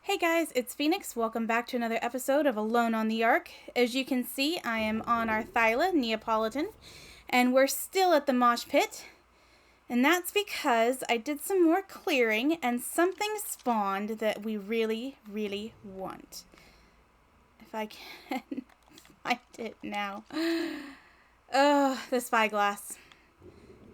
Hey guys, it's Phoenix. Welcome back to another episode of Alone on the Ark. As you can see, I am on our Thyla Neapolitan, and we're still at the mosh pit. And that's because I did some more clearing and something spawned that we really, really want. If I can find it now. Oh, the spyglass.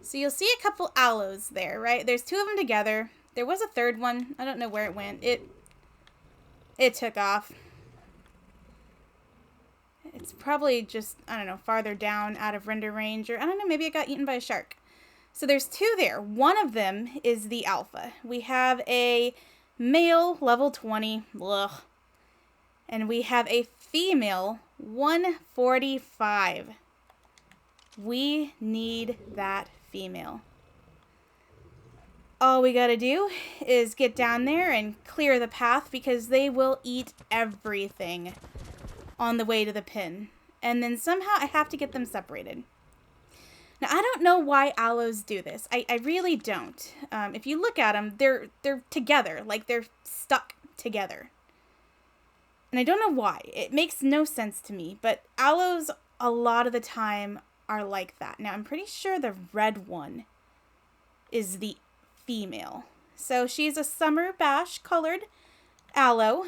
So you'll see a couple aloes there, right? There's two of them together. There was a third one. I don't know where it went. It took off. It's probably just, I don't know, farther down out of render range, or I don't know, maybe it got eaten by a shark. So there's two there. One of them is the alpha. We have a male level 20, ugh, and we have a female 145. We need that female. All we gotta do is get down there and clear the path because they will eat everything on the way to the pin. And then somehow I have to get them separated. Now, I don't know why aloes do this. I really don't. If you look at them, they're together. Like, they're stuck together. And I don't know why. It makes no sense to me. But aloes, a lot of the time, are like that. Now, I'm pretty sure the red one is the female. So she's a Summer Bash colored aloe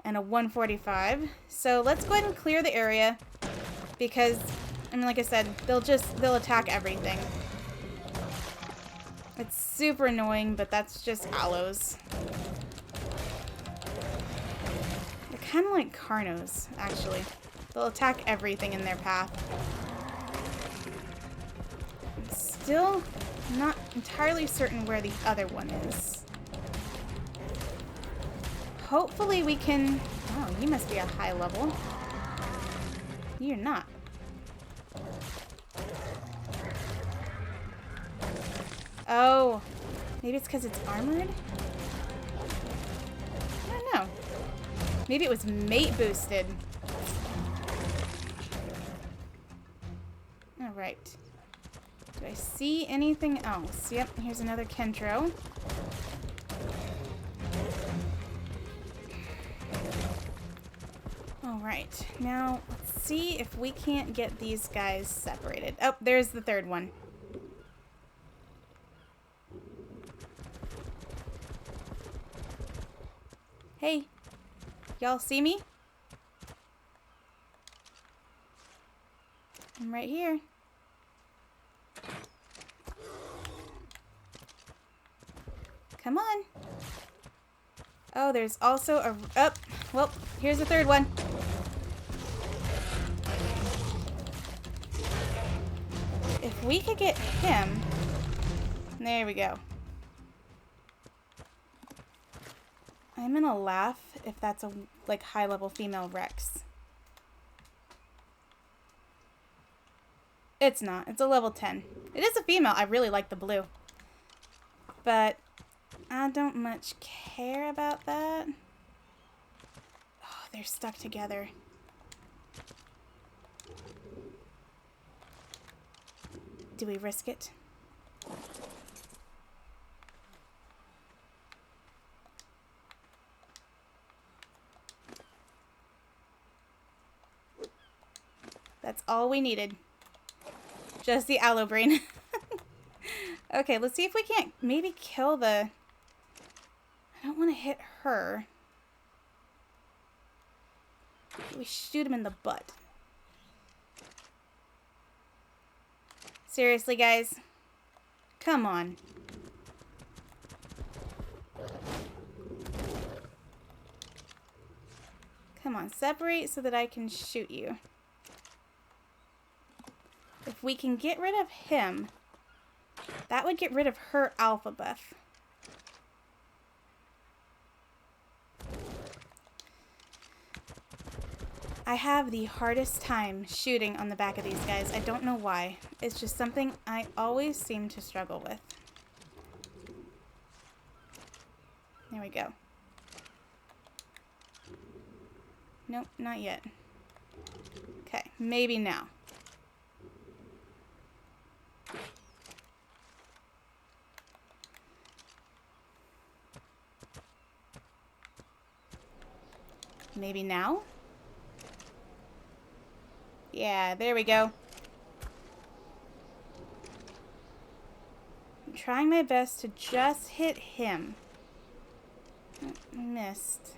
and a 145. So let's go ahead and clear the area because, I mean, like I said, they'll attack everything. It's super annoying, but that's just aloes. They're kind of like carnos, actually. They'll attack everything in their path. I'm still not entirely certain where the other one is. Hopefully we can... Oh, you must be a high level. You're not. Oh, maybe it's because it's armored? I don't know. Maybe it was mate boosted. Alright. Do I see anything else? Yep, here's another Kentro. Alright, now let's see if we can't get these guys separated. Oh, there's the third one. Hey, y'all see me? I'm right here. Come on. Oh, there's also a... Oh, well, here's the third one. If we could get him... There we go. I'm gonna laugh if that's a, like, high-level female Rex. It's not. It's a level 10. It is a female. I really like the blue. But I don't much care about that. Oh, they're stuck together. Do we risk it? That's all we needed. Just the aloe brain. Okay, let's see if we can't maybe kill the... I don't want to hit her. We shoot him in the butt. Seriously, guys? Come on. Come on, separate so that I can shoot you. If we can get rid of him, that would get rid of her alpha buff. I have the hardest time shooting on the back of these guys. I don't know why. It's just something I always seem to struggle with. There we go. Nope, not yet. Okay, maybe now. Maybe now? Yeah, there we go. I'm trying my best to just hit him. Missed.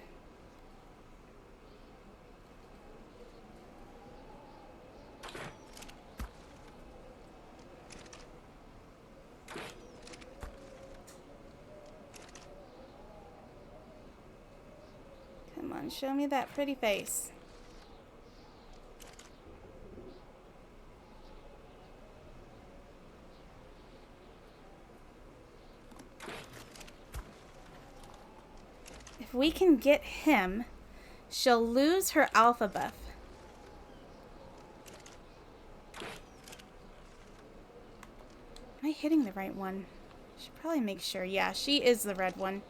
Come on, show me that pretty face. If we can get him, she'll lose her alpha buff. Am I hitting the right one? Should probably make sure. Yeah, she is the red one.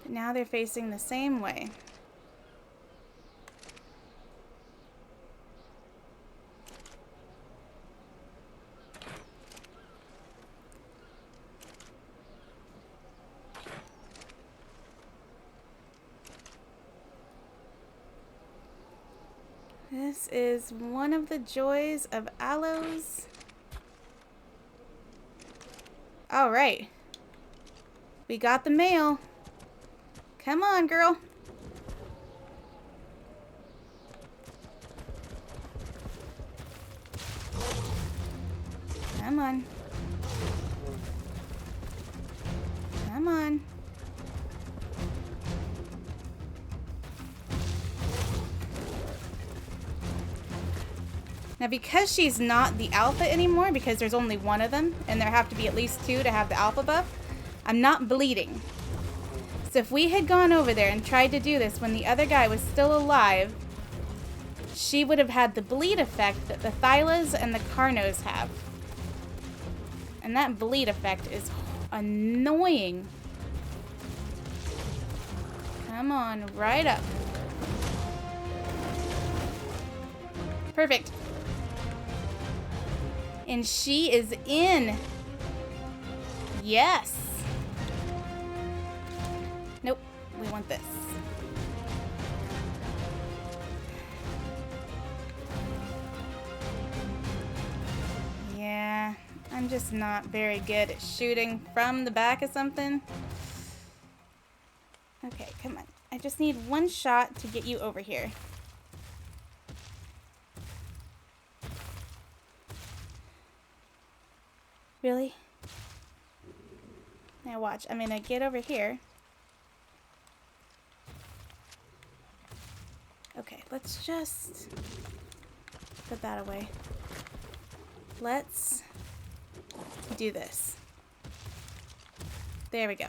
But now they're facing the same way. This is one of the joys of aloes. All right. We got the male. Come on, girl. Come on. Come on. Now, because she's not the alpha anymore, because there's only one of them, and there have to be at least two to have the alpha buff, I'm not bleeding. So if we had gone over there and tried to do this when the other guy was still alive, she would have had the bleed effect that the Thylas and the Carnos have. And that bleed effect is annoying. Come on, right up. Perfect. And she is in. Yes. Nope, we want this. Yeah, I'm just not very good at shooting from the back of something. Okay, come on. I just need one shot to get you over here. Really? Now watch, I'm gonna get over here. Okay, let's just put that away. Let's do this. There we go.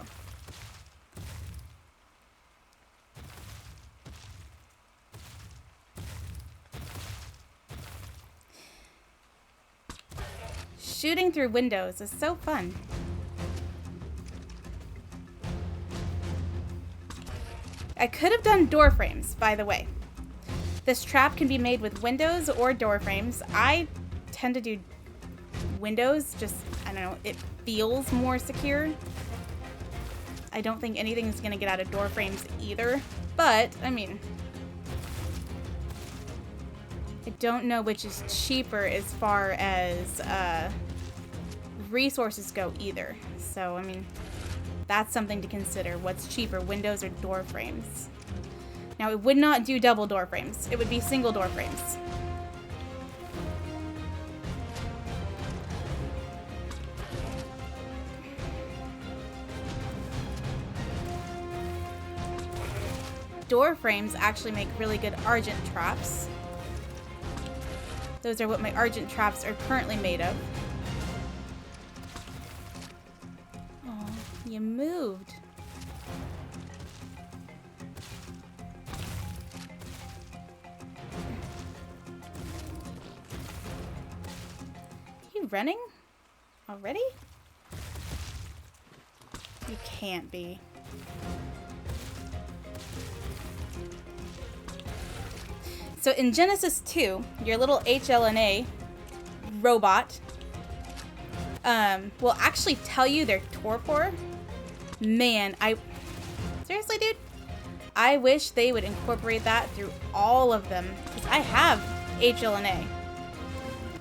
Shooting through windows is so fun. I could have done door frames, by the way. This trap can be made with windows or door frames. I tend to do windows, just, I don't know, it feels more secure. I don't think anything is going to get out of door frames either, but, I mean, I don't know which is cheaper as far as resources go either. So, I mean, that's something to consider. What's cheaper, windows or door frames? Now, it would not do double door frames. It would be single door frames. Door frames actually make really good Argent Traps. Those are what my Argent Traps are currently made of. Oh, you moved. Are you running already? You can't be. So in Genesis 2, your little HLNA robot will actually tell you their torpor. Man, Seriously, dude? I wish they would incorporate that through all of them. Because I have HLNA.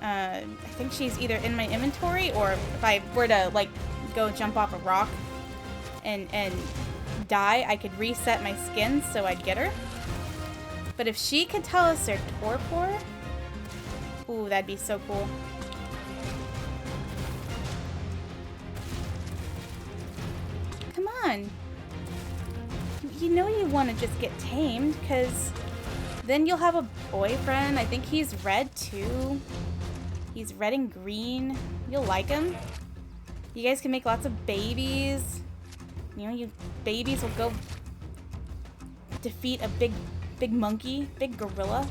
I think she's either in my inventory, or if I were to, like, go jump off a rock and die, I could reset my skin so I'd get her. But if she could tell us their torpor, ooh, that'd be so cool. Come on. You know you want to just get tamed, because then you'll have a boyfriend. I think he's red too. He's red and green. You'll like him. You guys can make lots of babies. You know, you babies will go defeat a big monkey, big gorilla.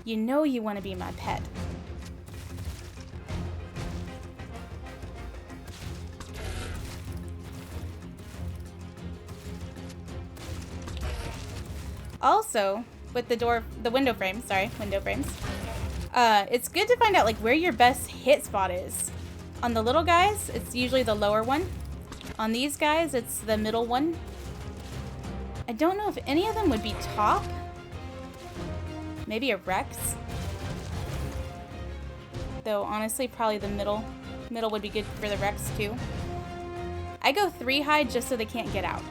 You know you want to be my pet. Also, with the window frames, it's good to find out like where your best hit spot is. On the little guys, it's usually the lower one. On these guys, it's the middle one. I don't know if any of them would be top. Maybe a Rex. Though honestly, probably the middle. Middle would be good for the Rex too. I go 3 high just so they can't get out.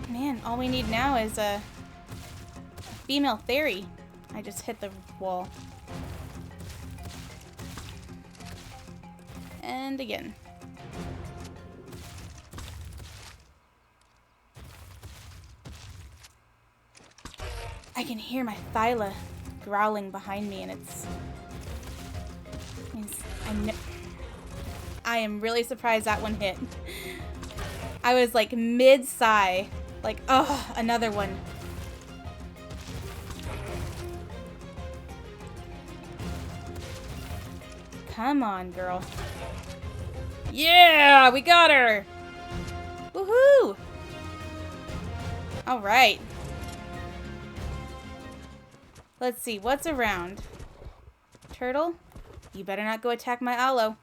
Man, all we need now is a female Theory. I just hit the wall. And again. I can hear my Thyla growling behind me, and I am really surprised that one hit. I was like mid-sigh. Like, oh, another one. Come on, girl. Yeah, we got her. Woohoo! All right. Let's see, what's around? Turtle? You better not go attack my aloe.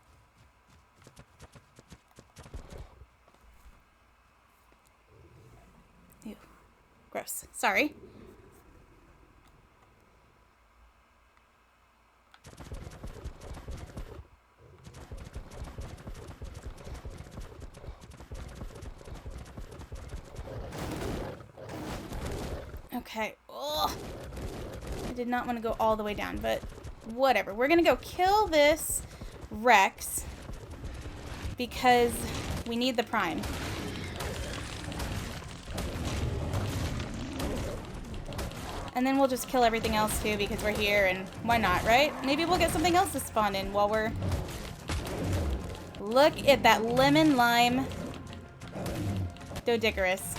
Ew. Gross. Sorry. Okay. Ugh. I did not want to go all the way down, but whatever. We're going to go kill this Rex because we need the prime. And then we'll just kill everything else too because we're here, and why not, right? Maybe we'll get something else to spawn in while we're... Look at that lemon lime Dodicarus.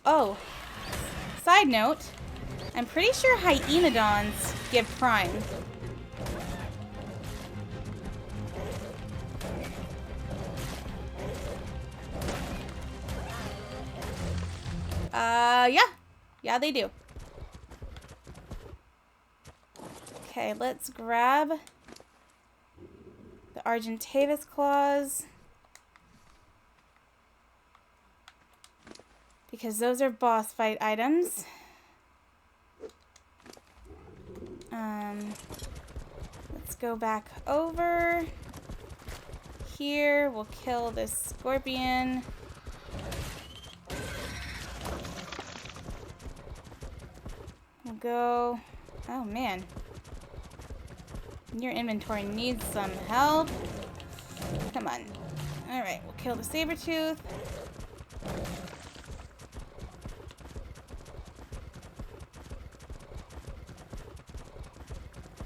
Oh, side note, I'm pretty sure Hyaenodons give prime. Yeah, they do. Okay, let's grab the Argentavis Claws. Because those are boss fight items. Let's go back over. Here, we'll kill this scorpion. We'll go... Oh, man. Your inventory needs some help. Come on. Alright, we'll kill the saber-tooth.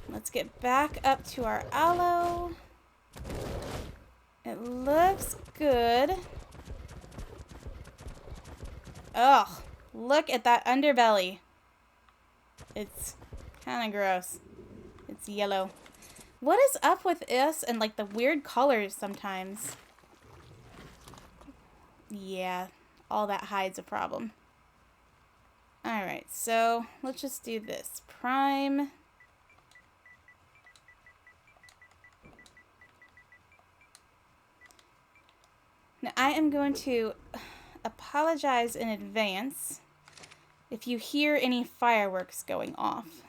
Let's get back up to our aloe. It looks good. Ugh, look at that underbelly. It's kind of gross. It's yellow. What is up with this and like the weird colors sometimes? Yeah, all that hides a problem. Alright, so let's just do this. Prime. Now, I am going to apologize in advance if you hear any fireworks going off.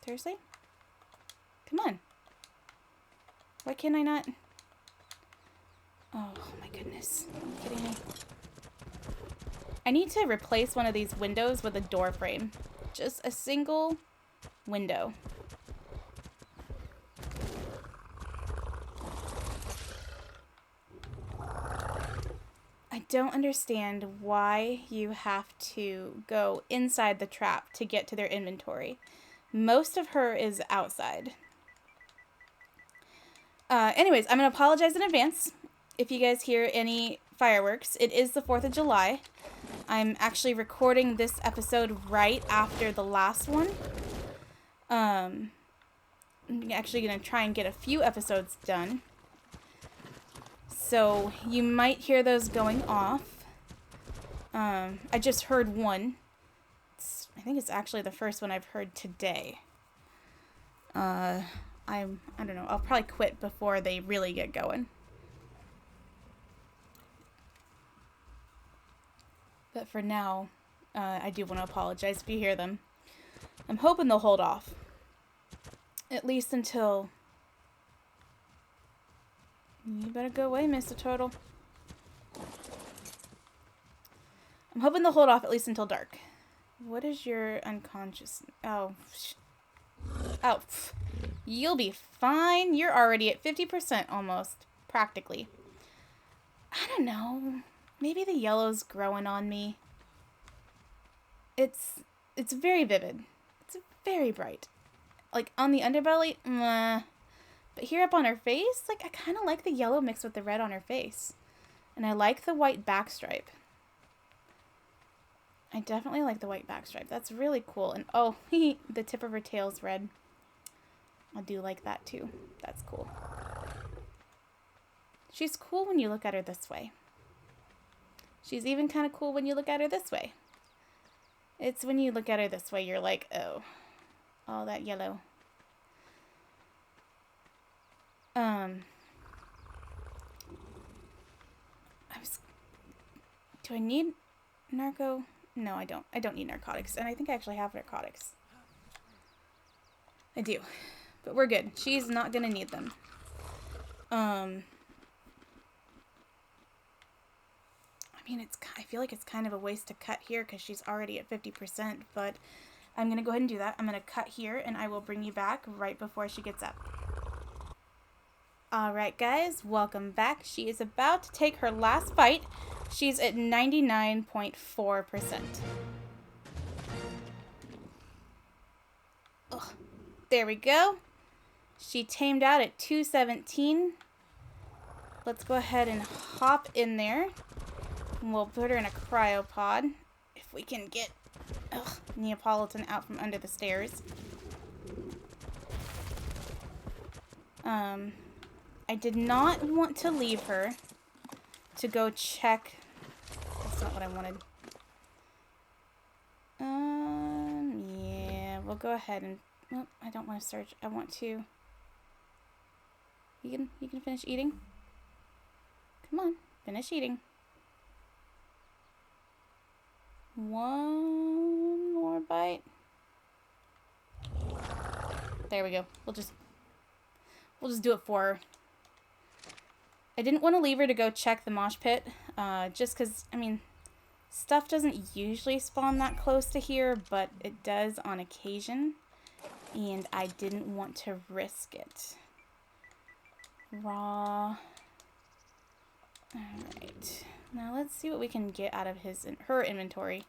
Seriously? Come on. Why can't I not? Oh my goodness. Are you kidding me? I need to replace one of these windows with a door frame. Just a single window. I don't understand why you have to go inside the trap to get to their inventory. Most of her is outside. Anyways, I'm going to apologize in advance if you guys hear any fireworks. It is the 4th of July. I'm actually recording this episode right after the last one. I'm actually going to try and get a few episodes done. So you might hear those going off. I just heard one. I think it's actually the first one I've heard today. I don't know. I'll probably quit before they really get going. But for now, I do want to apologize if you hear them. I'm hoping they'll hold off. At least until... You better go away, Mr. Turtle. I'm hoping they'll hold off at least until dark. What is your unconscious... Oh. Oh. You'll be fine. You're already at 50% almost. Practically. I don't know. Maybe the yellow's growing on me. It's very vivid. It's very bright. Like, on the underbelly, but here up on her face, like, I kind of like the yellow mixed with the red on her face. And I like the white backstripe. I definitely like the white backstripe. That's really cool. And, oh, the tip of her tail's red. I do like that, too. That's cool. She's cool when you look at her this way. She's even kind of cool when you look at her this way. It's when you look at her this way, you're like, oh, all that yellow. Do I need narco? No, I don't. I don't need narcotics. And I think I actually have narcotics. I do. But we're good. She's not going to need them. I mean, I feel like it's kind of a waste to cut here because she's already at 50%, but I'm going to go ahead and do that. I'm going to cut here, and I will bring you back right before she gets up. Alright, guys, welcome back. She is about to take her last bite. She's at 99.4%. Ugh. There we go. She tamed out at 217. Let's go ahead and hop in there. And we'll put her in a cryopod. If we can get Neapolitan out from under the stairs. I did not want to leave her to go check. That's not what I wanted. Yeah, we'll go ahead and. Well, I don't want to search. I want to. You can finish eating. Come on, finish eating. One more bite. There we go. We'll just do it for her. I didn't want to leave her to go check the mosh pit, just because, I mean, stuff doesn't usually spawn that close to here, but it does on occasion, and I didn't want to risk it. Raw. Alright. Now let's see what we can get out of her inventory.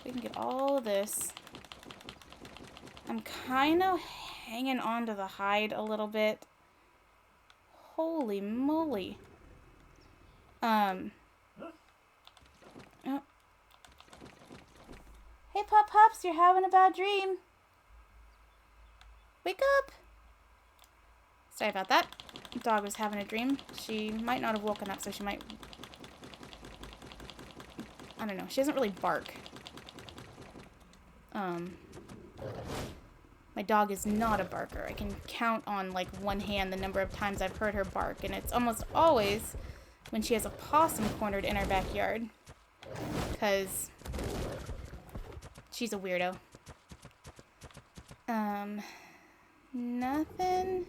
We can get all of this. I'm kind of hanging on to the hide a little bit. Holy moly. Oh. Hey, Pups, you're having a bad dream. Wake up. Sorry about that. The dog was having a dream. She might not have woken up, so she might I don't know. She doesn't really bark. My dog is not a barker. I can count on like one hand the number of times I've heard her bark, and it's almost always when she has a possum cornered in our backyard. Because she's a weirdo. Nothing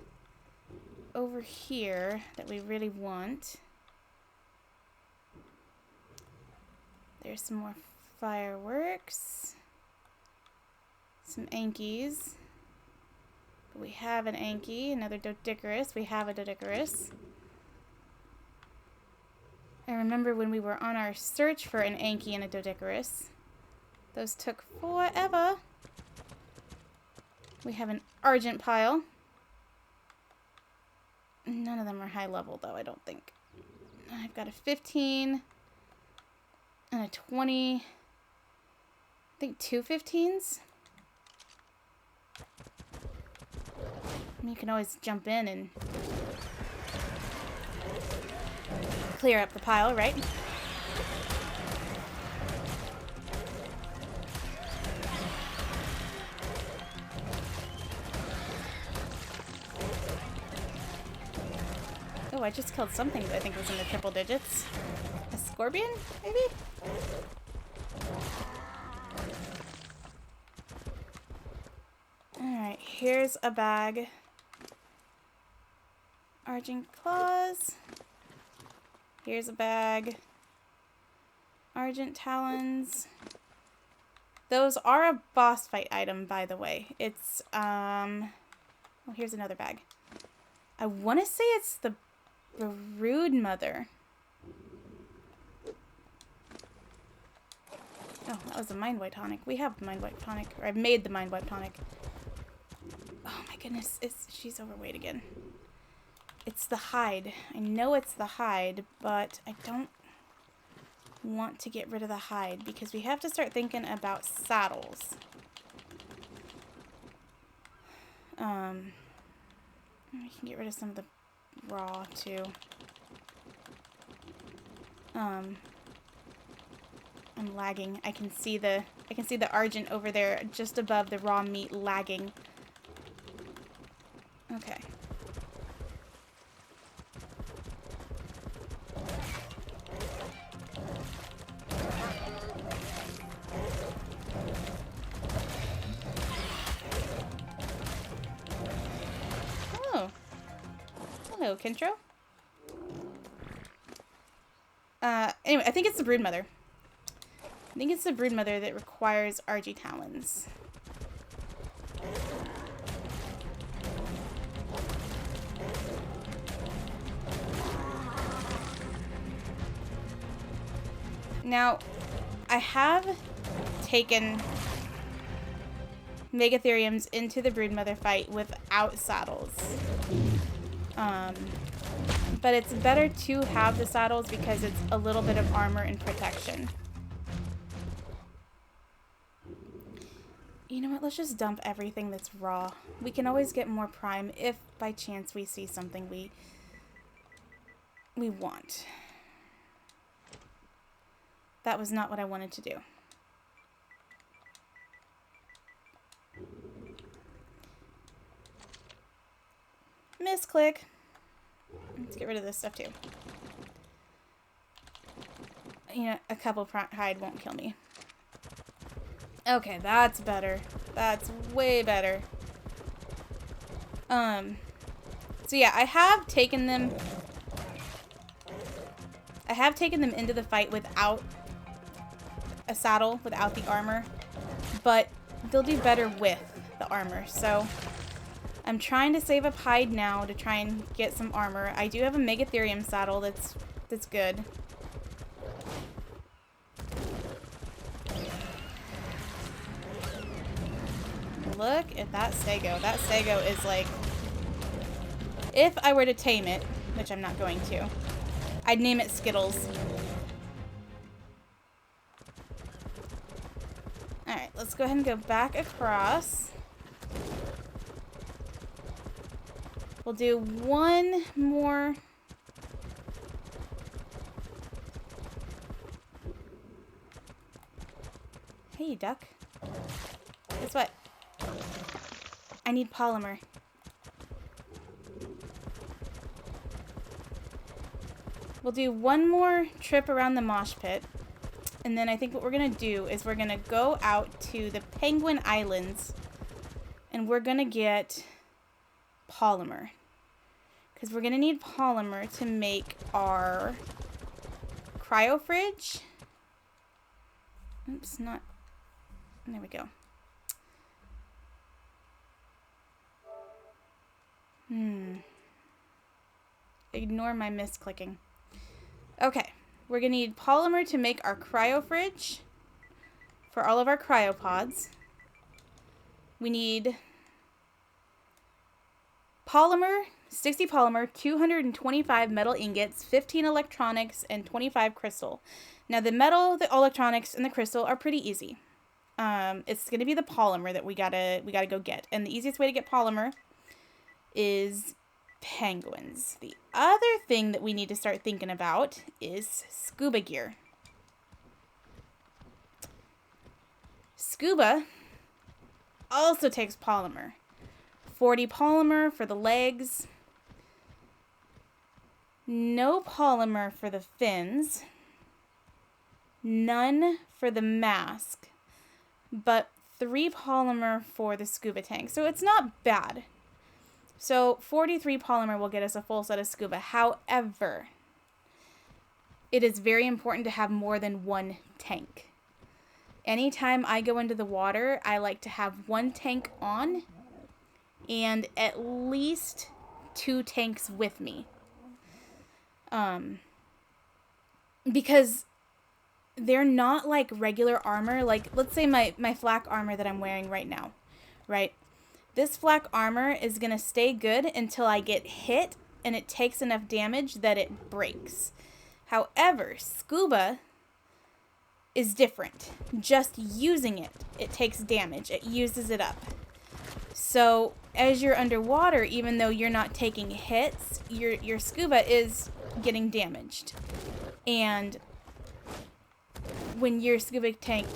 over here that we really want. There's some more fireworks. Some Ankies. But we have an Anki, another Doedicurus. We have a Doedicurus. I remember when we were on our search for an Anki and a Doedicurus. Those took forever. We have an Argent pile. None of them are high level, though, I don't think. I've got a 15 and a 20. I think 2 15s. You can always jump in and clear up the pile, right? Oh, I just killed something that I think was in the triple digits. A scorpion, maybe? Alright, here's a bag. Argent Claws. Here's a bag. Argent Talons. Those are a boss fight item, by the way. It's, well, here's another bag. I want to say it's the Broodmother. Oh, that was a Mind Wipe tonic. We have the Mind Wipe tonic. Or I've made the Mind Wipe tonic. Oh my goodness, she's overweight again. It's the hide. I know it's the hide, but I don't want to get rid of the hide because we have to start thinking about saddles. We can get rid of some of the raw too. I'm lagging. I can see the Argent over there just above the raw meat lagging. Okay. Oh. Hello, Kintro. Anyway, I think it's the Broodmother. I think it's the Broodmother that requires RG Talons. Now, I have taken Megatheriums into the Broodmother fight without saddles. But it's better to have the saddles because it's a little bit of armor and protection. You know what? Let's just dump everything that's raw. We can always get more prime if by chance we see something we want. That was not what I wanted to do. Misclick. Let's get rid of this stuff too. You know, a couple hide won't kill me. Okay, that's better. That's way better. So yeah, I have taken them into the fight without a saddle, without the armor, but they'll do better with the armor. So I'm trying to save up hide now to try and get some armor. I do have a Megatherium saddle that's good. Look at that Stego. That Stego is like, if I were to tame it, which I'm not going to, I'd name it Skittles. Alright, let's go ahead and go back across. We'll do one more. Hey, duck. Guess what? I need polymer. We'll do one more trip around the mosh pit. And then I think what we're going to do is we're going to go out to the Penguin Islands. And we're going to get polymer. Because we're going to need polymer to make our cryo fridge. Oops, not... There we go. Ignore my misclicking. Okay. We're going to need polymer to make our cryo fridge for all of our cryopods. We need polymer, 60 polymer, 225 metal ingots, 15 electronics, and 25 crystal. Now the metal, the electronics, and the crystal are pretty easy. It's going to be the polymer that we gotta go get. And the easiest way to get polymer is penguins. The other thing that we need to start thinking about is scuba gear. Scuba also takes polymer. 40 polymer for the legs. No polymer for the fins. None for the mask. But 3 polymer for the scuba tank. So it's not bad. So 43 polymer will get us a full set of scuba. However, it is very important to have more than one tank. Anytime I go into the water, I like to have one tank on and at least 2 tanks with me. Because they're not like regular armor. Like, let's say my flak armor that I'm wearing right now, right? This flak armor is going to stay good until I get hit and it takes enough damage that it breaks. However, scuba is different. Just using it, it takes damage. It uses it up. So as you're underwater, even though you're not taking hits, your scuba is getting damaged. And when your scuba tank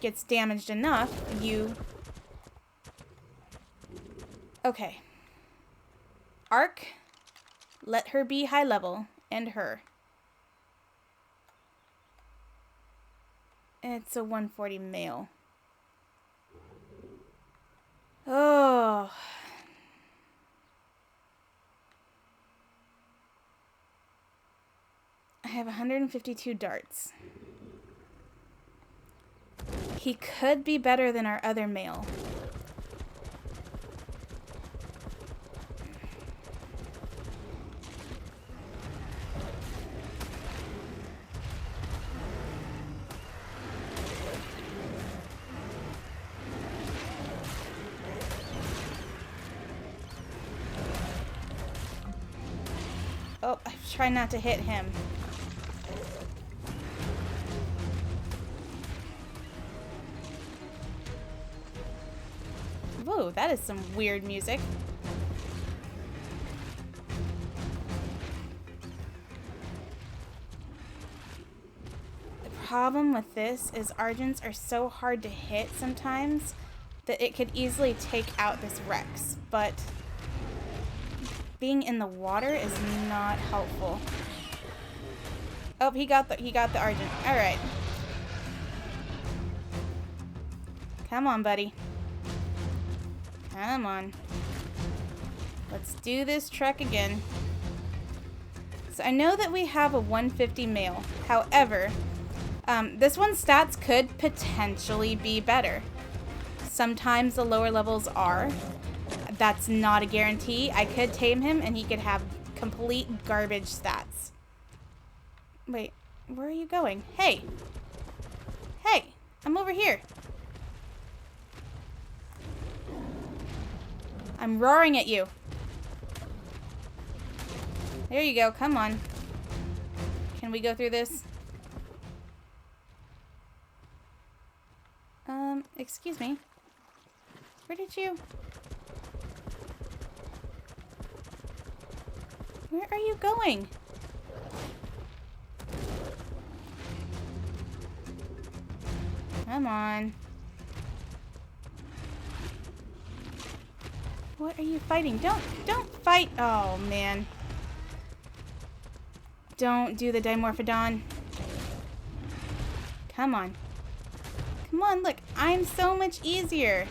gets damaged enough, you... Okay. Arc, let her be high level, and her. It's a 140 male. Oh. I have 152 darts. He could be better than our other male. Oh, I try not to hit him. Whoa, that is some weird music. The problem with this is Argents are so hard to hit sometimes that it could easily take out this Rex, but being in the water is not helpful. Oh, he got the Argent. All right. Come on, buddy. Come on. Let's do this trek again. So I know that we have a 150 male. However, this one's stats could potentially be better. Sometimes the lower levels are. That's not a guarantee. I could tame him and he could have complete garbage stats. Wait, where are you going? Hey! Hey! I'm over here. I'm roaring at you. There you go. Come on. Can we go through this? Excuse me. Where did you... Where are you going? Come on. What are you fighting? Don't fight. Oh, man. Don't do the Dimorphodon. Come on. Come on, look. I'm so much easier.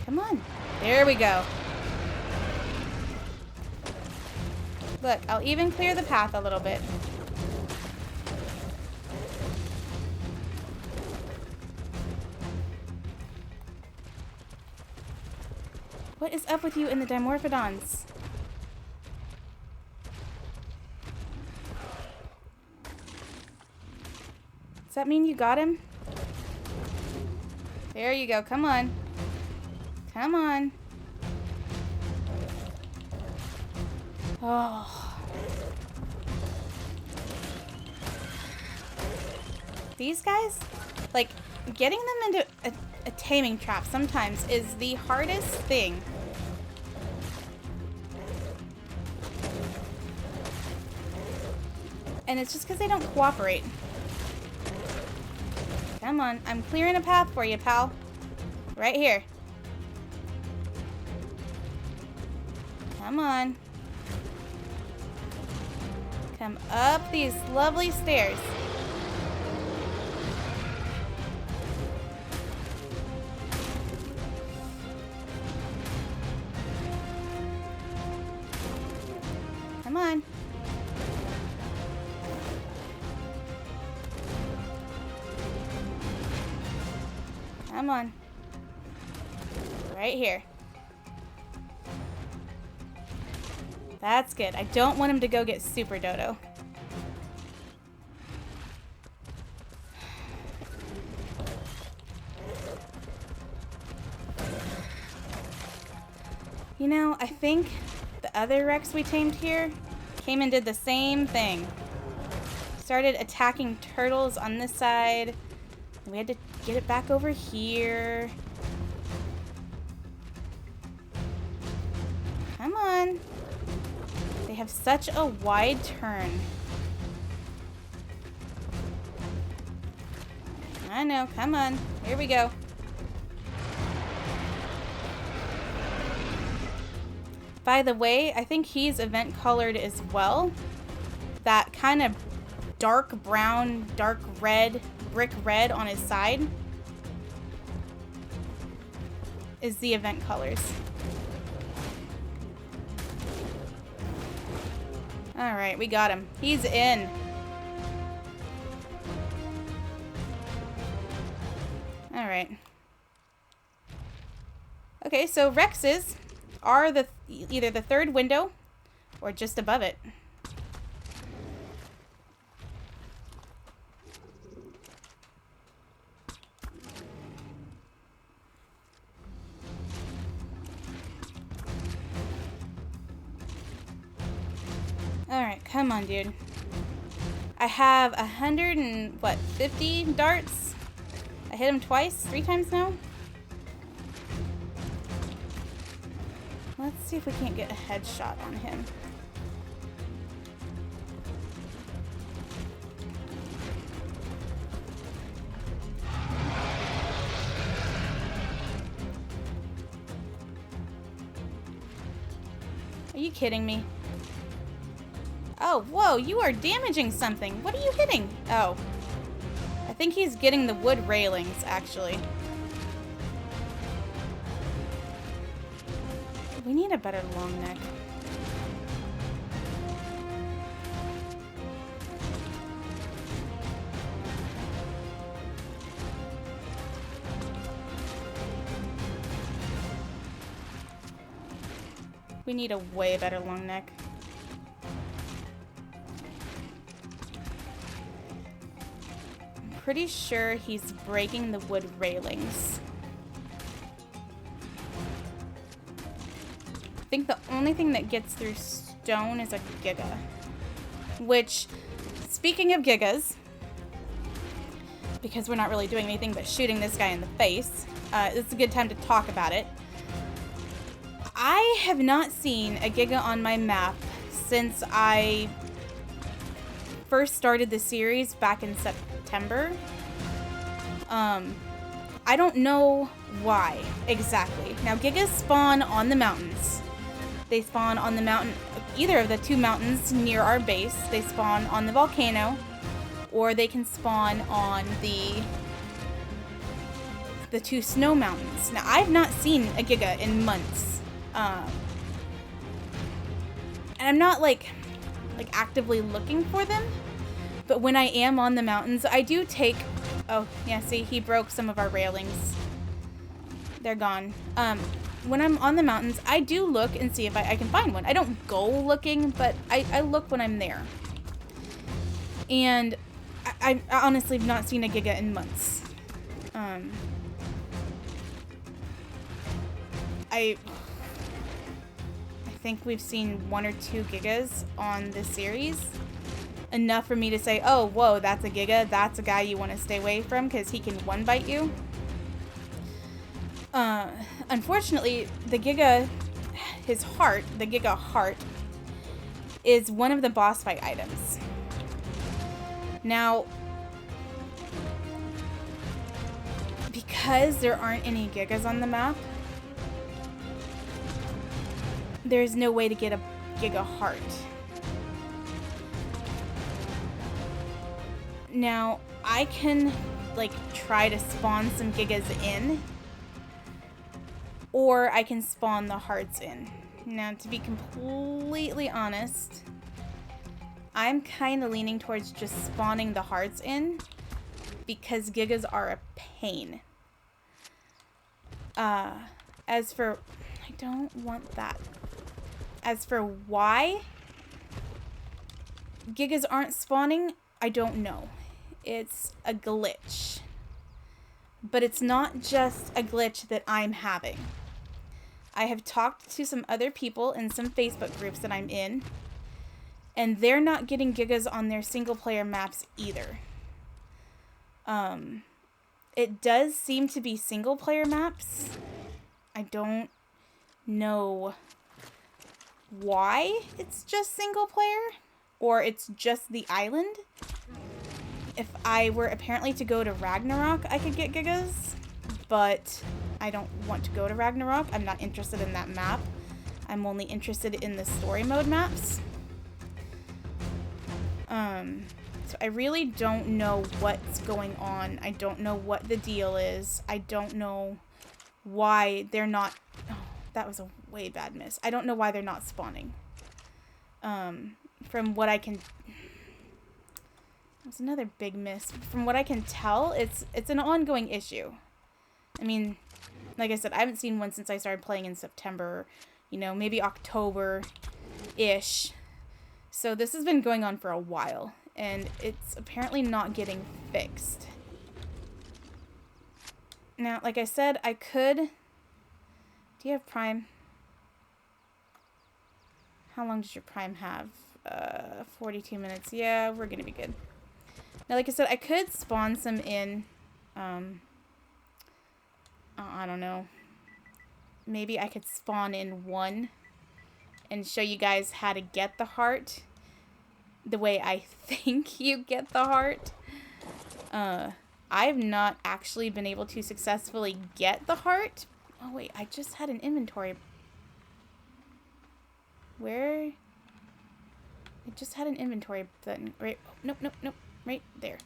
Come on. There we go. Look, I'll even clear the path a little bit. What is up with you and the Dimorphodons? Does that mean you got him? There you go. Come on. Come on. Oh. These guys, like, getting them into a taming trap sometimes is the hardest thing. And it's just because they don't cooperate. Come on, I'm clearing a path for you, pal. Right here. Come on. Come up these lovely stairs. Come on. Come on. Right here. That's good. I don't want him to go get Super Dodo. You know, I think the other Rex we tamed here came and did the same thing. Started attacking turtles on this side. We had to get it back over here. Come on. They have such a wide turn. I know. Come on. Here we go. By the way, I think he's event colored as well. That kind of dark brown, dark red, brick red on his side is the event colors. Alright, we got him. He's in. Alright. Okay, so Rexes are either the third window or just above it. Alright, come on, dude. I have 150 darts. I hit him three times now. Let's see if we can't get a headshot on him. Are you kidding me? Oh, whoa, you are damaging something. What are you hitting? Oh. I think he's getting the wood railings, actually. We need a better long neck. We need a way better long neck. I'm pretty sure he's breaking the wood railings. I think the only thing that gets through stone is a Giga. Which, speaking of Gigas, because we're not really doing anything but shooting this guy in the face, it's a good time to talk about it. I have not seen a Giga on my map since I first started the series back in September. I don't know why exactly. Now, Gigas spawn on the mountains. They spawn on the mountain, either of the two mountains near our base. They spawn on the volcano, or they can spawn on the two snow mountains. Now, I've not seen a Giga in months. And I'm not like actively looking for them. But when I am on the mountains, I do take... Oh, yeah, see, he broke some of our railings. They're gone. When I'm on the mountains, I do look and see if I can find one. I don't go looking, but I look when I'm there. And I honestly have not seen a Giga in months. I think we've seen 1 or 2 Gigas on this series. Enough for me to say, oh, whoa, that's a Giga. That's a guy you want to stay away from because he can one-bite you. Unfortunately, the Giga, his heart, the Giga heart, is one of the boss fight items. Now, because there aren't any Gigas on the map, there's no way to get a Giga heart. Now, I can, like, try to spawn some Gigas in, or I can spawn the hearts in. Now, to be completely honest, I'm kind of leaning towards just spawning the hearts in, because Gigas are a pain. As for... I don't want that. As for why Gigas aren't spawning, I don't know. It's a glitch. But it's not just a glitch that I'm having. I have talked to some other people in some Facebook groups that I'm in, and they're not getting Gigas on their single player maps either. It does seem to be single player maps. I don't know why it's just single player, or it's just the island. If I were apparently to go to Ragnarok, I could get Gigas, but I don't want to go to Ragnarok. I'm not interested in that map. I'm only interested in the story mode maps. So I really don't know what's going on. I don't know what the deal is. I don't know why they're not... Oh, that was a way bad miss. I don't know why they're not spawning. From what I can... That's another big miss. From what I can tell, it's an ongoing issue. I mean, like I said, I haven't seen one since I started playing in September. You know, maybe October-ish. So this has been going on for a while, and it's apparently not getting fixed. Now, like I said, I could... Do you have Prime? How long does your Prime have? 42 minutes. Yeah, we're gonna be good. Now, like I said, I could spawn some in, I don't know. Maybe I could spawn in one and show you guys how to get the heart the way I think you get the heart. I've not actually been able to successfully get the heart. Oh, wait, I just had an inventory. Where? I just had an inventory button. Right. Oh, nope, nope, nope. Right there.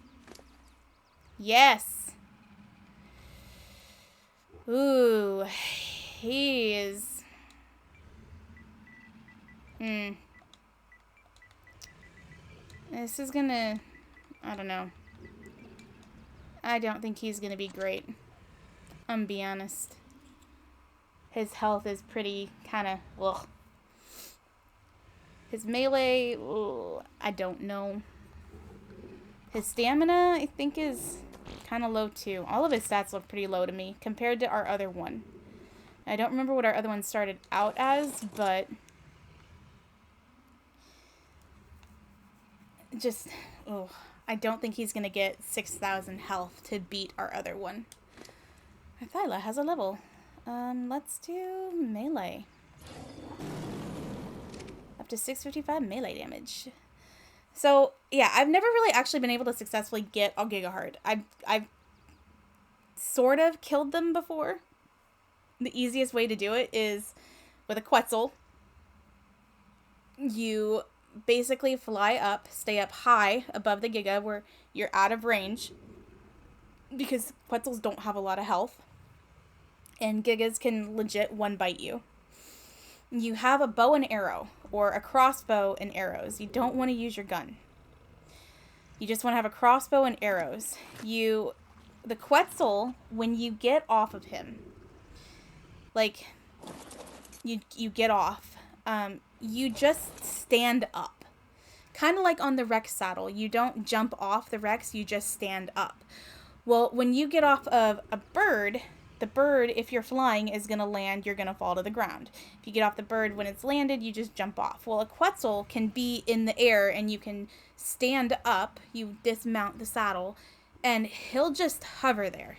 Yes. Ooh. He is... This is gonna... I don't know. I don't think he's gonna be great. I'm be honest. His health is pretty kind of... Ugh. His melee... Ugh, I don't know. His stamina, I think, is kind of low, too. All of his stats look pretty low to me, compared to our other one. I don't remember what our other one started out as, but... Just, oh, I don't think he's going to get 6,000 health to beat our other one. Thyla has a level. Let's do melee. Up to 655 melee damage. So, yeah, I've never really actually been able to successfully get a Gigaheart. I've sort of killed them before. The easiest way to do it is with a Quetzal. You basically fly up, stay up high above the Giga where you're out of range, because Quetzals don't have a lot of health, and Gigas can legit one bite you. You have a bow and arrow, or a crossbow and arrows. You don't want to use your gun. You just want to have a crossbow and arrows. The Quetzal, when you get off of him, like, you get off, you just stand up. Kind of like on the Rex saddle. You don't jump off the Rex, you just stand up. Well, when you get off of a bird, the bird, if you're flying, is going to land, you're going to fall to the ground. If you get off the bird when it's landed, you just jump off. Well, a Quetzal can be in the air, and you can stand up, you dismount the saddle, and he'll just hover there.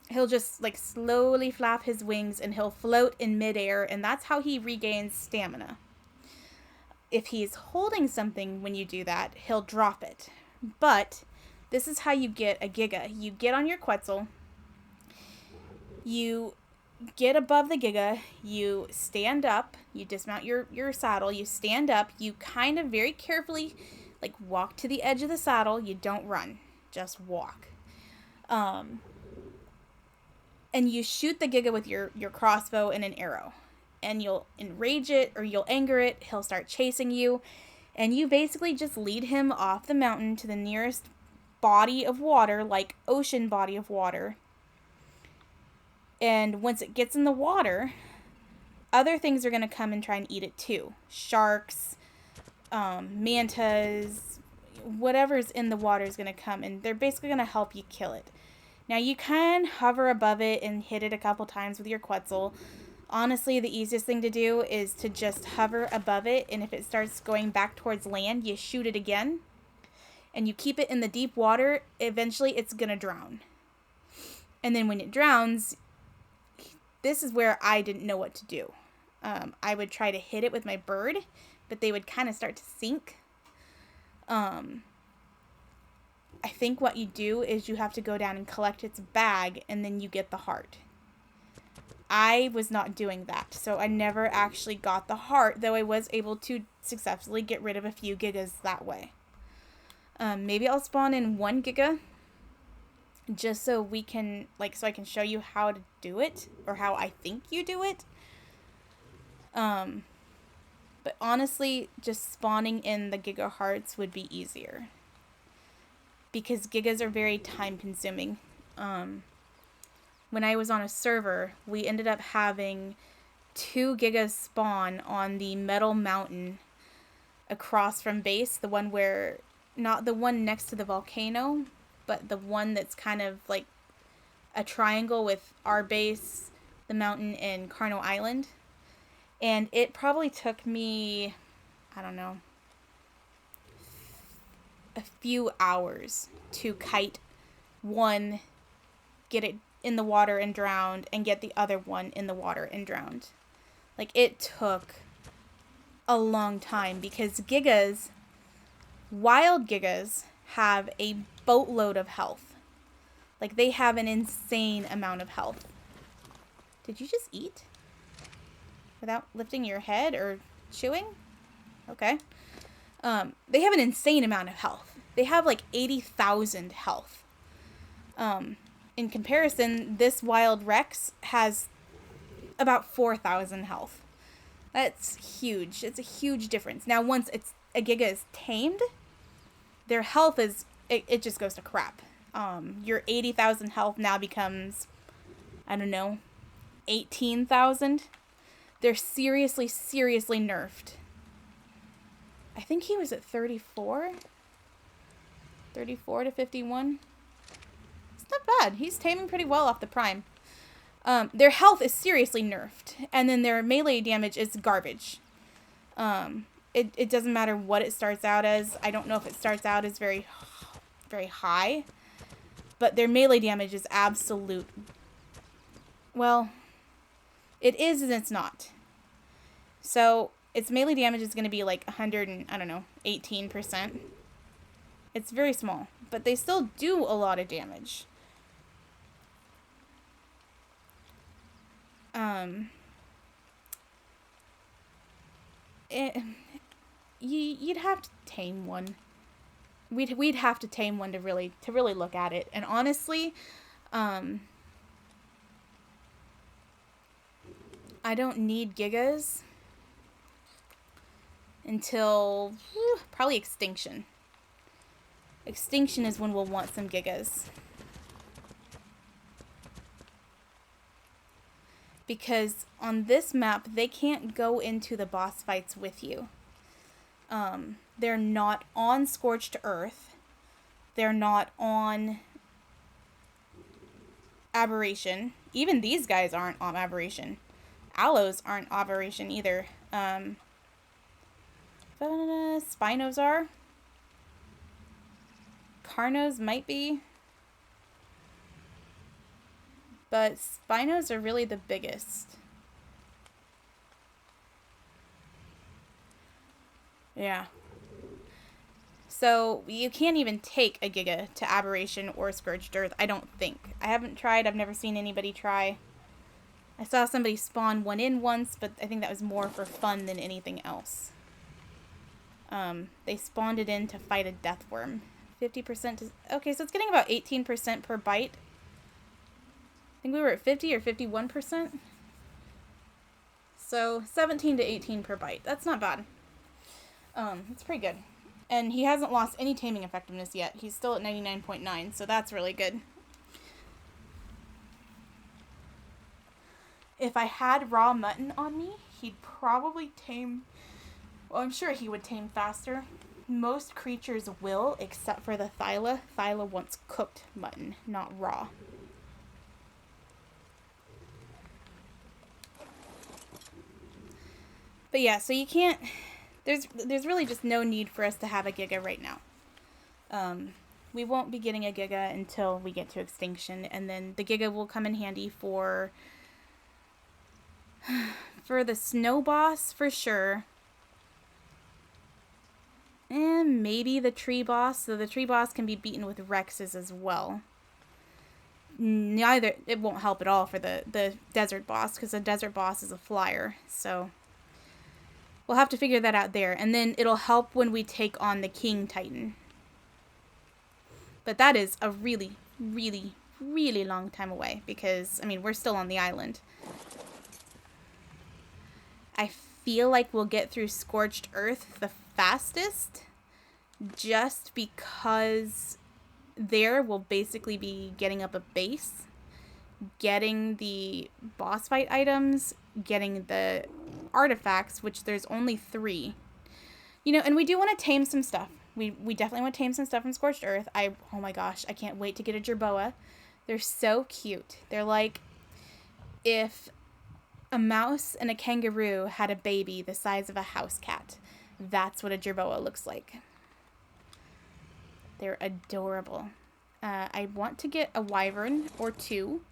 He'll just, like, slowly flap his wings, and he'll float in midair, and that's how he regains stamina. If he's holding something when you do that, he'll drop it. But this is how you get a Giga. You get on your Quetzal, you get above the Giga, you stand up, you dismount your saddle, you stand up, you kind of very carefully, like, walk to the edge of the saddle. You don't run, just walk. And you shoot the Giga with your crossbow and an arrow. And you'll enrage it, or you'll anger it, he'll start chasing you, and you basically just lead him off the mountain to the nearest body of water, like ocean body of water. And once it gets in the water, other things are going to come and try and eat it too. Sharks, mantas, whatever's in the water is going to come, and they're basically going to help you kill it. Now, you can hover above it and hit it a couple times with your Quetzal. Honestly, the easiest thing to do is to just hover above it, and if it starts going back towards land, you shoot it again, and you keep it in the deep water. Eventually, it's going to drown. And then when it drowns, this is where I didn't know what to do. I would try to hit it with my bird, but they would kind of start to sink. I think what you do is you have to go down and collect its bag, and then you get the heart. I was not doing that, so I never actually got the heart, though I was able to successfully get rid of a few Gigas that way. Maybe I'll spawn in one Giga, just so we can, so I can show you how to do it, or how I think you do it. But honestly, just spawning in the Giga hearts would be easier, because Gigas are very time consuming. When I was on a server, we ended up having 2 Gigas spawn on the metal mountain across from base, the one where, not the one next to the volcano, but the one that's kind of like a triangle with our base, the mountain, and Carno Island. And it probably took me, I don't know, a few hours to kite one, get it in the water and drowned, and get the other one in the water and drowned. Like, it took a long time, because Gigas, wild Gigas, have a boatload of health. Like, they have an insane amount of health. Did you just eat? Without lifting your head or chewing? Okay. They have an insane amount of health. They have like 80,000 health. In comparison, this wild Rex has about 4,000 health. That's huge. It's a huge difference. Now, once a Giga is tamed, their health is, it just goes to crap. Your 80,000 health now becomes, I don't know, 18,000. They're seriously, seriously nerfed. I think he was at 34? 34 to 51? It's not bad. He's taming pretty well off the prime. Their health is seriously nerfed. And then their melee damage is garbage. It doesn't matter what it starts out as. I don't know if it starts out as very, very high. But their melee damage is absolute. Well, it is and it's not. So, its melee damage is going to be like 100 and, I don't know, 18%. It's very small. But they still do a lot of damage. Um, you'd have to tame one. We'd have to tame one to really look at it. And honestly, I don't need gigas until probably extinction. Extinction is when we'll want some gigas. Because on this map, they can't go into the boss fights with you. They're not on Scorched Earth. They're not on Aberration. Even these guys aren't on Aberration. Aloes aren't Aberration either. Spinos are. Carnos might be. But Spinos are really the biggest. Yeah. So you can't even take a Giga to Aberration or Scourged Earth, I don't think. I haven't tried. I've never seen anybody try. I saw somebody spawn one in once, but I think that was more for fun than anything else. They spawned it in to fight a death worm. 50% is... Okay, so it's getting about 18% per bite. I think we were at 50 or 51%. So 17 to 18 per bite. That's not bad. It's pretty good. And he hasn't lost any taming effectiveness yet. He's still at 99.9, so that's really good. If I had raw mutton on me, he'd probably tame... Well, I'm sure he would tame faster. Most creatures will, except for the Thyla. Thyla wants cooked mutton, not raw. But yeah, so you can't... There's really just no need for us to have a Giga right now. We won't be getting a Giga until we get to extinction, and then the Giga will come in handy for the snow boss for sure. And maybe the tree boss. So the tree boss can be beaten with Rexes as well. Neither, it won't help at all for the desert boss, because the desert boss is a flyer. So we'll have to figure that out there. And then it'll help when we take on the King Titan. But that is a really, really, really long time away, because, I mean, we're still on the island. I feel like we'll get through Scorched Earth the fastest, just because there we'll basically be getting up a base, getting the boss fight items, getting the artifacts, which there's only 3. You know, and we do want to tame some stuff. We definitely want to tame some stuff from Scorched Earth. Oh my gosh, I can't wait to get a jerboa. They're so cute. They're like if a mouse and a kangaroo had a baby the size of a house cat. That's what a jerboa looks like. They're adorable. I want to get a wyvern or 2.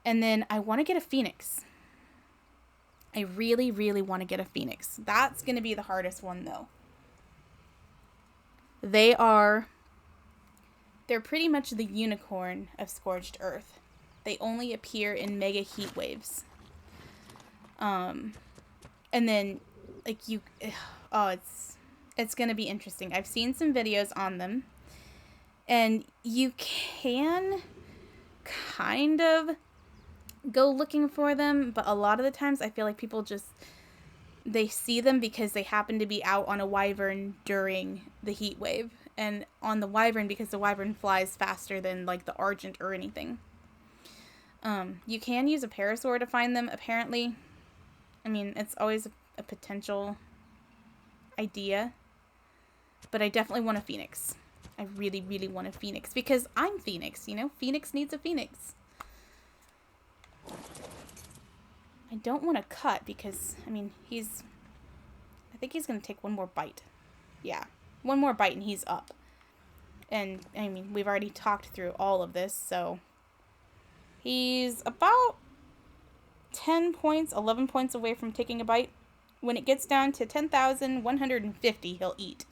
And then I want to get a phoenix. I really, really want to get a phoenix. That's going to be the hardest one, though. They're pretty much the unicorn of Scorched Earth. They only appear in mega heat waves. And then, like, it's going to be interesting. I've seen some videos on them, and you can kind of go looking for them, but a lot of the times I feel like people they see them because they happen to be out on a wyvern during the heat wave, and on the wyvern because the wyvern flies faster than, like, the Argent or anything. You can use a parasaur to find them, apparently. I mean, it's always a potential idea, but I definitely want a phoenix. I really, really want a phoenix, because I'm Phoenix, you know? Phoenix needs a phoenix. I don't want to cut because, I mean, I think he's going to take one more bite. Yeah, one more bite and he's up. And, I mean, we've already talked through all of this, so he's about 10 points, 11 points away from taking a bite. When it gets down to 10,150, he'll eat.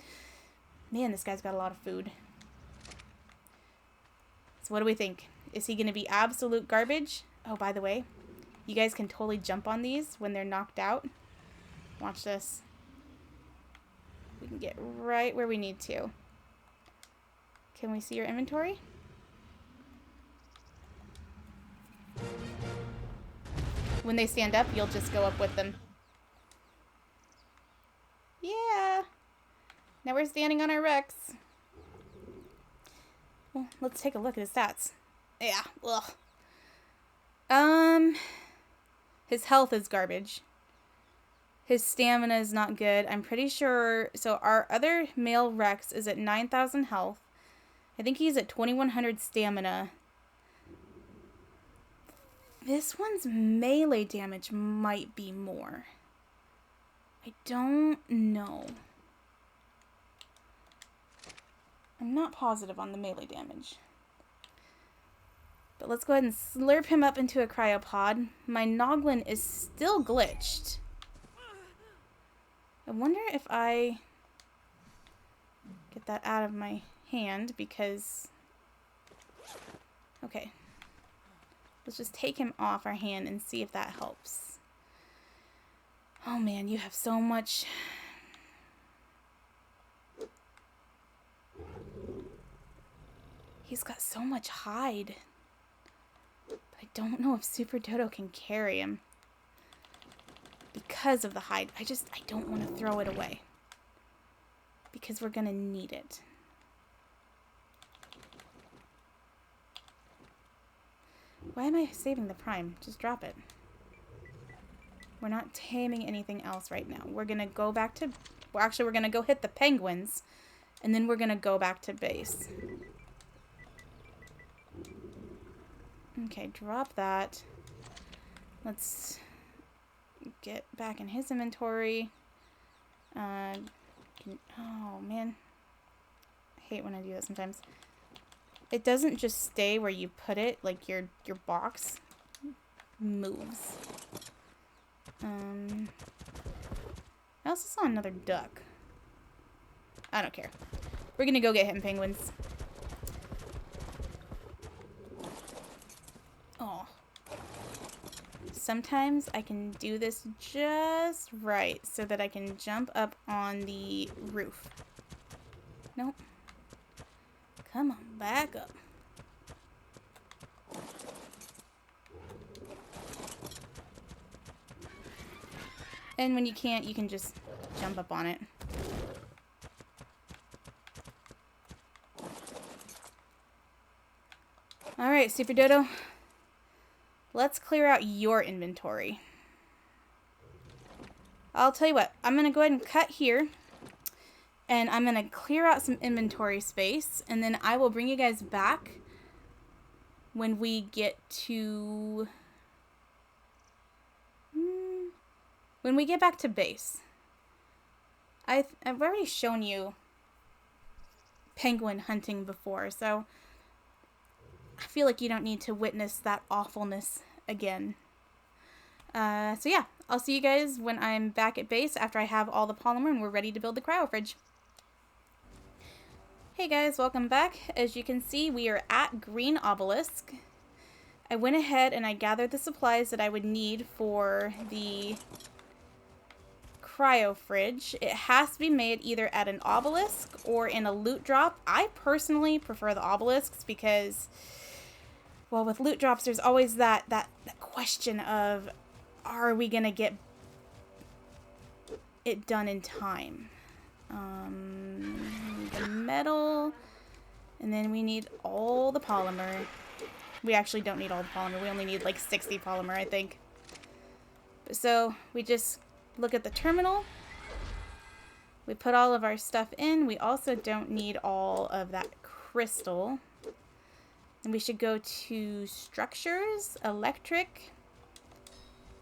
Man, this guy's got a lot of food. So what do we think? Is he going to be absolute garbage? Oh, by the way, You guys can totally jump on these when they're knocked out. Watch this. We can get right where we need to. Can we see your inventory? When they stand up, you'll just go up with them. Yeah. Now we're standing on our Rex. Well, let's take a look at his stats. Yeah. Ugh. His health is garbage. His stamina is not good. I'm pretty sure. So our other male Rex is at 9,000 health. I think he's at 2,100 stamina. This one's melee damage might be more. I don't know. I'm not positive on the melee damage. But let's go ahead and slurp him up into a cryopod. My Noglin is still glitched. I wonder if I get that out of my hand because... Okay. Let's just take him off our hand and see if that helps. Oh man, you have so much... He's got so much hide. But I don't know if Super Dodo can carry him. Because of the hide. I don't want to throw it away. Because we're going to need it. Why am I saving the prime? Just drop it. We're not taming anything else right now. We're going to go back to... Well, actually, we're going to go hit the penguins. And then we're going to go back to base. Okay, drop that. Let's get back in his inventory. Oh, man. I hate when I do that sometimes. It doesn't just stay where you put it, like your box moves. I also saw another duck. I don't care. We're gonna go get him, penguins. Oh. Sometimes I can do this just right so that I can jump up on the roof. Nope. Come on, back up. And when you can't, you can just jump up on it. Alright, Super Dodo. Let's clear out your inventory. I'll tell you what, I'm going to go ahead and cut here. And I'm going to clear out some inventory space. And then I will bring you guys back when we get to... when we get back to base. I've already shown you penguin hunting before, so I feel like you don't need to witness that awfulness again. So yeah, I'll see you guys when I'm back at base after I have all the polymer and we're ready to build the cryo fridge. Hey guys, welcome back. As you can see, we are at Green Obelisk. I went ahead and I gathered the supplies that I would need for the cryo fridge. It has to be made either at an obelisk or in a loot drop. I personally prefer the obelisks because, well, with loot drops, there's always that question of, are we gonna get it done in time? The metal, and then we need all the polymer. We actually don't need all the polymer. We only need like 60 polymer, I think. So we just look at the terminal. We put all of our stuff in. We also don't need all of that crystal. And we should go to structures, electric,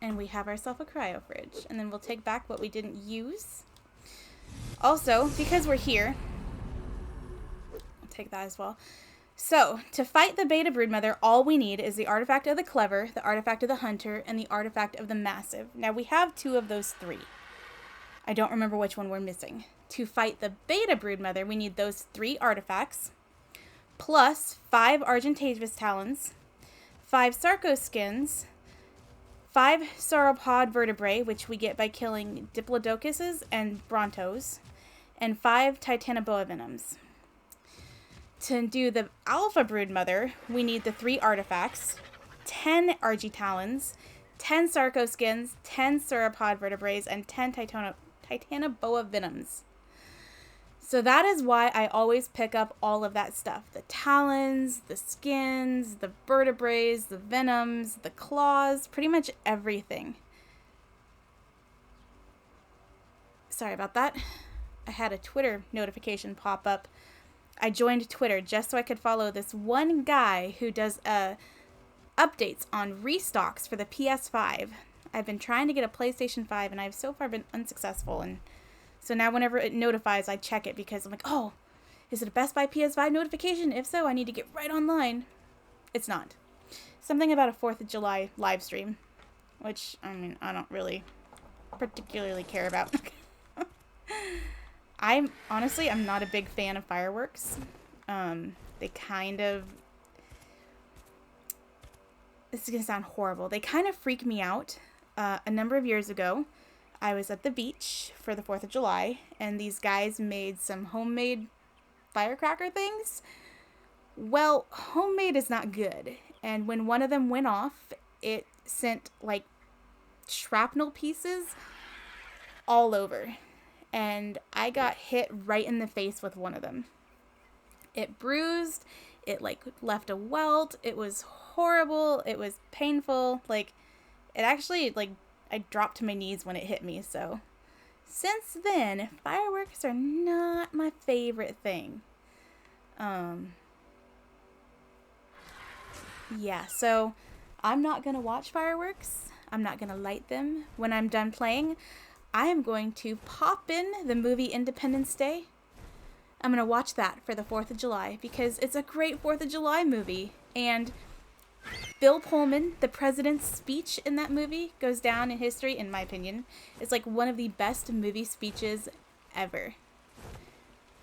and we have ourselves a cryo fridge. And then we'll take back what we didn't use. Also, because we're here, I'll take that as well. So, to fight the beta broodmother, all we need is the artifact of the clever, the artifact of the hunter, and the artifact of the massive. Now, we have 2 of those 3. I don't remember which one we're missing. To fight the beta broodmother, we need those 3 artifacts, plus 5 Argentavis talons, 5 Sarco skins, 5 sauropod vertebrae, which we get by killing diplodocuses and brontos, and 5 titanoboa venoms. To do the alpha broodmother, we need the 3 artifacts, 10 argitalons, 10 sarcoskins, 10 sauropod vertebrae, and 10 titanoboa venoms. So that is why I always pick up all of that stuff. The talons, the skins, the vertebrae, the venoms, the claws, pretty much everything. Sorry about that. I had a Twitter notification pop up. I joined Twitter just so I could follow this one guy who does updates on restocks for the PS5. I've been trying to get a PlayStation 5 and I've so far been unsuccessful, and so now whenever it notifies, I check it because I'm like, oh, is it a Best Buy PS5 notification? If so, I need to get right online. It's not. Something about a 4th of July live stream, which, I mean, I don't really particularly care about. I'm not a big fan of fireworks. They kind of, this is going to sound horrible. They kind of freak me out. A number of years ago, I was at the beach for the 4th of July, and these guys made some homemade firecracker things. Well, homemade is not good. And when one of them went off, it sent, like, shrapnel pieces all over. And I got hit right in the face with one of them. It bruised. It, like, left a welt. It was horrible. It was painful. Like, it actually, like, I dropped to my knees when it hit me. So, since then, fireworks are not my favorite thing. Yeah, so I'm not going to watch fireworks. I'm not going to light them. When I'm done playing, I am going to pop in the movie Independence Day. I'm going to watch that for the 4th of July because it's a great 4th of July movie. And Bill Pullman, the president's speech in that movie, goes down in history, in my opinion. It's like one of the best movie speeches ever.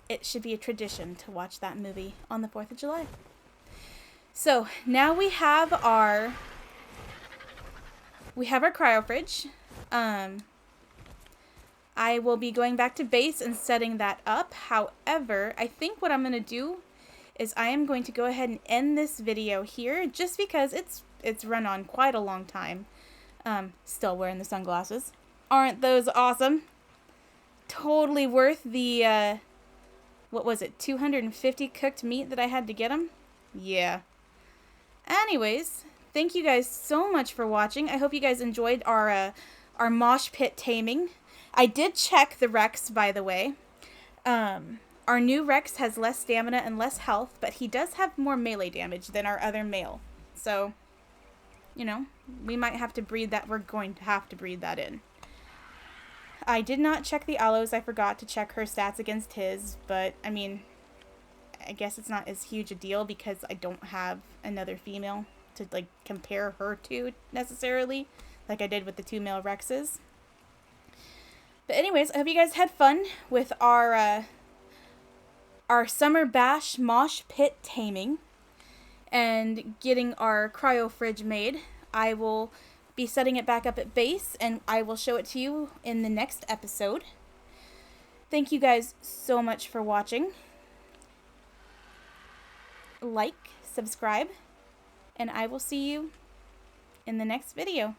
It should be a tradition to watch that movie on the 4th of July. So now we have our cryo fridge. I will be going back to base and setting that up. However, I think what I'm going to do is I am going to go ahead and end this video here just because it's run on quite a long time. Still wearing the sunglasses. Aren't those awesome? Totally worth the, what was it, 250 cooked meat that I had to get them? Yeah. Anyways, thank you guys so much for watching. I hope you guys enjoyed our mosh pit taming. I did check the Rex, by the way. Our new Rex has less stamina and less health, but he does have more melee damage than our other male. So, you know, we might have to breed that. We're going to have to breed that in. I did not check the Aloes. I forgot to check her stats against his, but, I mean, I guess it's not as huge a deal because I don't have another female to, like, compare her to necessarily, like I did with the 2 male Rexes. But anyways, I hope you guys had fun with our Summer Bash Mosh Pit taming and getting our cryo fridge made. I will be setting it back up at base, and I will show it to you in the next episode. Thank you guys so much for watching. Like, subscribe, and I will see you in the next video.